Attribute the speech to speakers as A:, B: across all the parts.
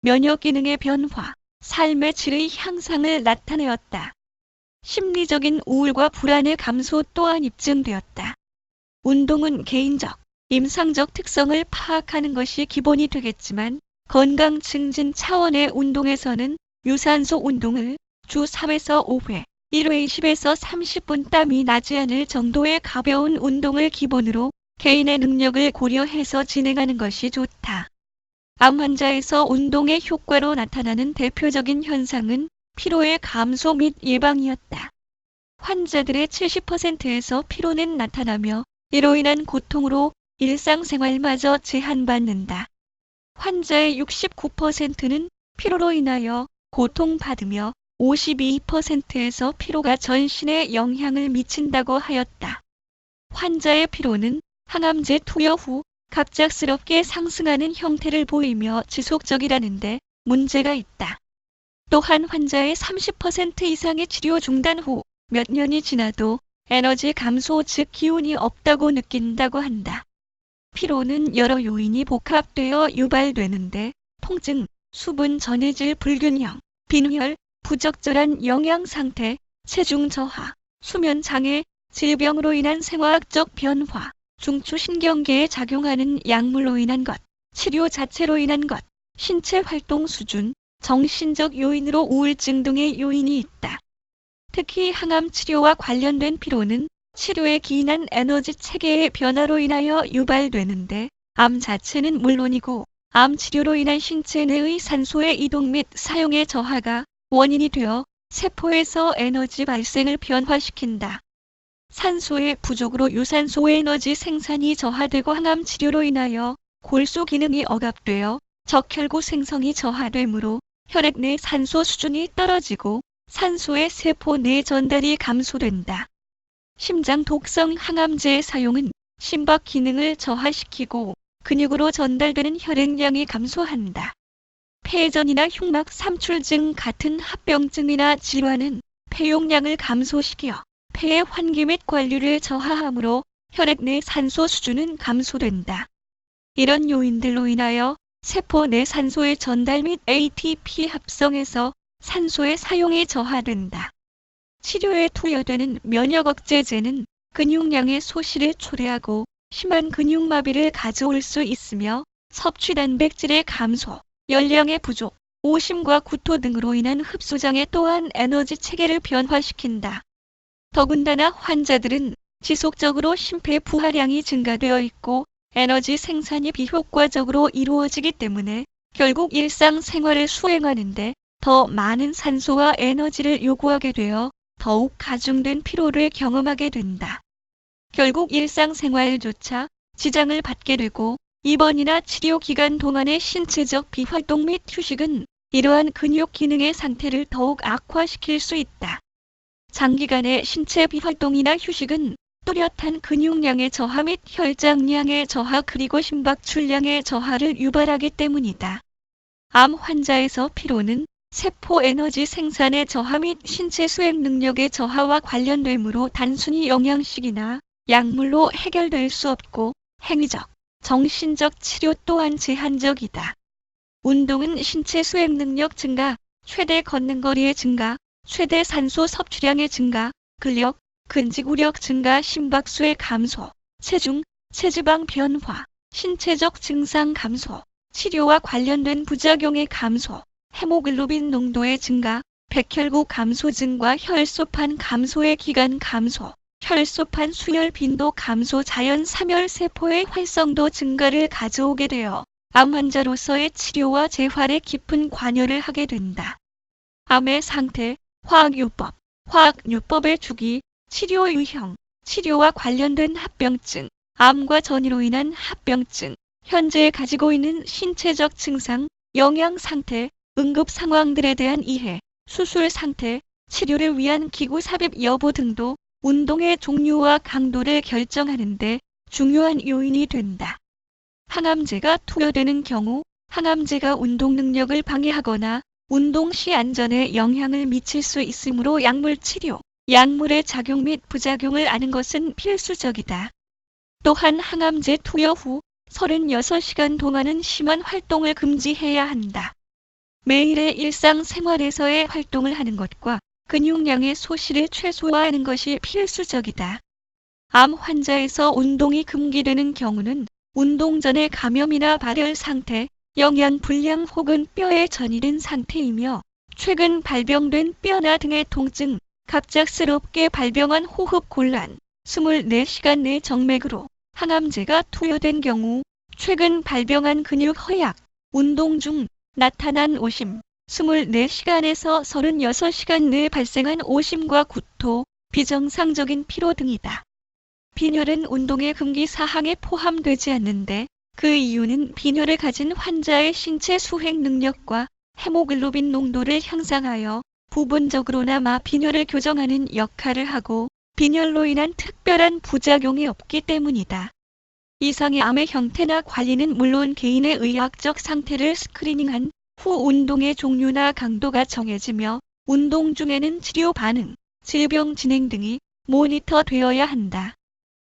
A: 면역 기능의 변화, 삶의 질의 향상을 나타내었다. 심리적인 우울과 불안의 감소 또한 입증되었다. 운동은 개인적, 임상적 특성을 파악하는 것이 기본이 되겠지만 건강 증진 차원의 운동에서는 유산소 운동을 주 3에서 5회, 1회 20에서 30분 땀이 나지 않을 정도의 가벼운 운동을 기본으로 개인의 능력을 고려해서 진행하는 것이 좋다. 암 환자에서 운동의 효과로 나타나는 대표적인 현상은 피로의 감소 및 예방이었다. 환자들의 70%에서 피로는 나타나며 이로 인한 고통으로 일상생활마저 제한받는다. 환자의 69%는 피로로 인하여 고통받으며 52%에서 피로가 전신에 영향을 미친다고 하였다. 환자의 피로는 항암제 투여 후 갑작스럽게 상승하는 형태를 보이며 지속적이라는데 문제가 있다. 또한 환자의 30% 이상의 치료 중단 후 몇 년이 지나도 에너지 감소 즉 기운이 없다고 느낀다고 한다. 피로는 여러 요인이 복합되어 유발되는데 통증, 수분 전해질 불균형, 빈혈, 부적절한 영양 상태, 체중 저하, 수면 장애, 질병으로 인한 생화학적 변화, 중추신경계에 작용하는 약물로 인한 것, 치료 자체로 인한 것, 신체 활동 수준, 정신적 요인으로 우울증 등의 요인이 있다. 특히 항암 치료와 관련된 피로는 치료에 기인한 에너지 체계의 변화로 인하여 유발되는데 암 자체는 물론이고 암 치료로 인한 신체 내의 산소의 이동 및 사용의 저하가 원인이 되어 세포에서 에너지 발생을 변화시킨다. 산소의 부족으로 유산소 에너지 생산이 저하되고 항암 치료로 인하여 골수 기능이 억압되어 적혈구 생성이 저하되므로 혈액 내 산소 수준이 떨어지고 산소의 세포 내 전달이 감소된다. 심장 독성 항암제의 사용은 심박 기능을 저하시키고 근육으로 전달되는 혈액량이 감소한다. 폐전이나 흉막 삼출증 같은 합병증이나 질환은 폐용량을 감소시켜 폐의 환기 및 관리를 저하하므로 혈액 내 산소 수준은 감소된다. 이런 요인들로 인하여 세포 내 산소의 전달 및 ATP 합성에서 산소의 사용이 저하된다. 치료에 투여되는 면역 억제제는 근육량의 소실을 초래하고 심한 근육마비를 가져올 수 있으며 섭취 단백질의 감소, 열량의 부족, 오심과 구토 등으로 인한 흡수장애 또한 에너지 체계를 변화시킨다. 더군다나 환자들은 지속적으로 심폐 부하량이 증가되어 있고 에너지 생산이 비효과적으로 이루어지기 때문에 결국 일상생활을 수행하는데 더 많은 산소와 에너지를 요구하게 되어 더욱 가중된 피로를 경험하게 된다. 결국 일상생활조차 지장을 받게 되고 입원이나 치료 기간 동안의 신체적 비활동 및 휴식은 이러한 근육 기능의 상태를 더욱 악화시킬 수 있다. 장기간의 신체 비활동이나 휴식은 뚜렷한 근육량의 저하 및 혈장량의 저하 그리고 심박출량의 저하를 유발하기 때문이다. 암 환자에서 피로는 세포 에너지 생산의 저하 및 신체 수행 능력의 저하와 관련되므로 단순히 영양식이나 약물로 해결될 수 없고 행위적, 정신적 치료 또한 제한적이다. 운동은 신체 수행 능력 증가, 최대 걷는거리의 증가, 최대 산소 섭취량의 증가, 근력, 근지구력 증가, 심박수의 감소, 체중, 체지방 변화, 신체적 증상 감소, 치료와 관련된 부작용의 감소, 헤모글로빈 농도의 증가, 백혈구 감소 증과 혈소판 감소의 기간 감소, 혈소판 수혈 빈도 감소 자연 사멸세포의 활성도 증가를 가져오게 되어 암 환자로서의 치료와 재활에 깊은 관여를 하게 된다. 암의 상태, 화학요법, 화학요법의 주기, 치료 유형, 치료와 관련된 합병증, 암과 전이로 인한 합병증, 현재 가지고 있는 신체적 증상, 영양 상태, 응급 상황들에 대한 이해, 수술 상태, 치료를 위한 기구 삽입 여부 등도 운동의 종류와 강도를 결정하는 데 중요한 요인이 된다. 항암제가 투여되는 경우 항암제가 운동 능력을 방해하거나 운동 시 안전에 영향을 미칠 수 있으므로 약물 치료, 약물의 작용 및 부작용을 아는 것은 필수적이다. 또한 항암제 투여 후 36시간 동안은 심한 활동을 금지해야 한다. 매일의 일상생활에서의 활동을 하는 것과 근육량의 소실을 최소화하는 것이 필수적이다. 암 환자에서 운동이 금기되는 경우는 운동 전의 감염이나 발열 상태, 영양 불량 혹은 뼈에 전이된 상태이며 최근 발병된 뼈나 등의 통증, 갑작스럽게 발병한 호흡 곤란, 24시간 내 정맥으로 항암제가 투여된 경우, 최근 발병한 근육 허약, 운동 중 나타난 오심, 24시간에서 36시간 내에 발생한 오심과 구토, 비정상적인 피로 등이다. 빈혈은 운동의 금기 사항에 포함되지 않는데 그 이유는 빈혈을 가진 환자의 신체 수행 능력과 헤모글로빈 농도를 향상하여 부분적으로나마 빈혈을 교정하는 역할을 하고 빈혈로 인한 특별한 부작용이 없기 때문이다. 이상의 암의 형태나 관리는 물론 개인의 의학적 상태를 스크리닝한 후 운동의 종류나 강도가 정해지며 운동 중에는 치료 반응, 질병 진행 등이 모니터되어야 한다.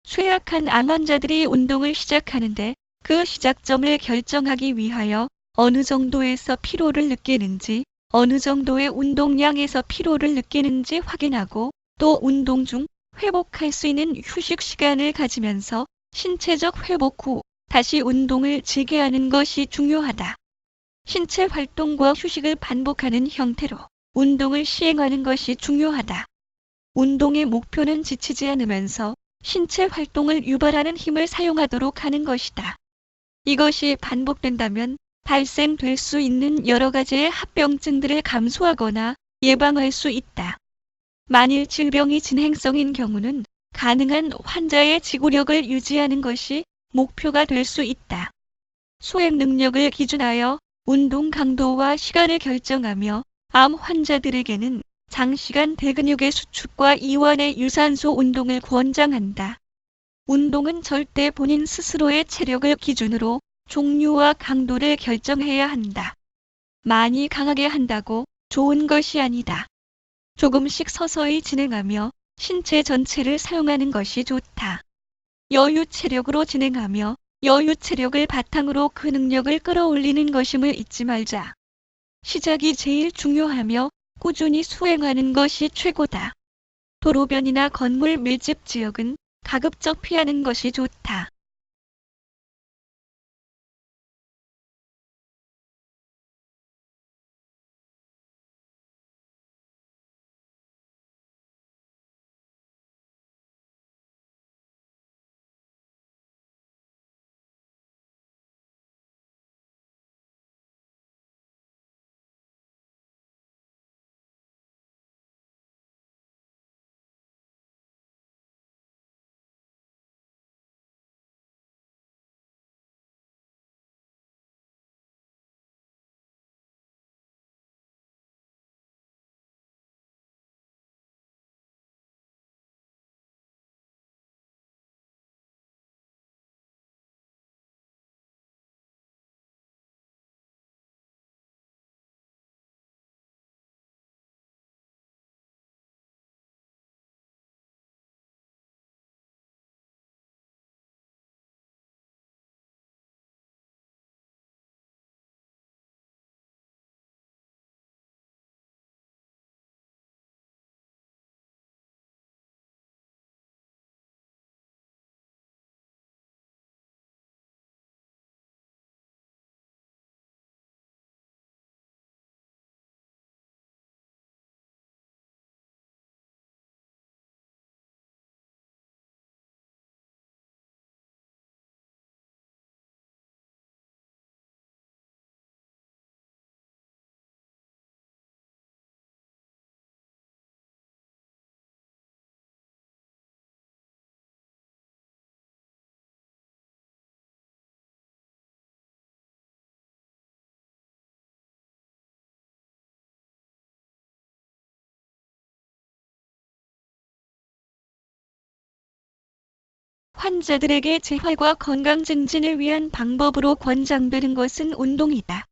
A: 쇠약한 암 환자들이 운동을 시작하는데 그 시작점을 결정하기 위하여 어느 정도에서 피로를 느끼는지, 어느 정도의 운동량에서 피로를 느끼는지 확인하고 또 운동 중 회복할 수 있는 휴식 시간을 가지면서 신체적 회복 후 다시 운동을 재개하는 것이 중요하다. 신체 활동과 휴식을 반복하는 형태로 운동을 시행하는 것이 중요하다. 운동의 목표는 지치지 않으면서 신체 활동을 유발하는 힘을 사용하도록 하는 것이다. 이것이 반복된다면 발생될 수 있는 여러 가지의 합병증들을 감소하거나 예방할 수 있다. 만일 질병이 진행성인 경우는 가능한 환자의 지구력을 유지하는 것이 목표가 될 수 있다. 수행 능력을 기준하여 운동 강도와 시간을 결정하며 암 환자들에게는 장시간 대근육의 수축과 이완의 유산소 운동을 권장한다. 운동은 절대 본인 스스로의 체력을 기준으로 종류와 강도를 결정해야 한다. 많이 강하게 한다고 좋은 것이 아니다. 조금씩 서서히 진행하며 신체 전체를 사용하는 것이 좋다. 여유 체력으로 진행하며 여유 체력을 바탕으로 그 능력을 끌어올리는 것임을 잊지 말자. 시작이 제일 중요하며 꾸준히 수행하는 것이 최고다. 도로변이나 건물 밀집 지역은 가급적 피하는 것이 좋다. 환자들에게 재활과 건강 증진을 위한 방법으로 권장되는 것은 운동이다.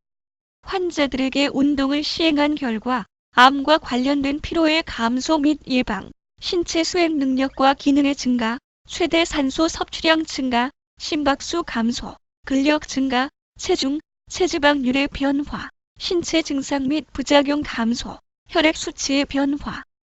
A: 환자들에게 운동을 시행한 결과 암과 관련된 피로의 감소 및 예방, 신체 수행 능력과 기능의 증가, 최대 산소 섭취량 증가, 심박수 감소, 근력 증가, 체중, 체지방률의 변화, 신체 증상 및 부작용 감소, 혈액 수치의 변화,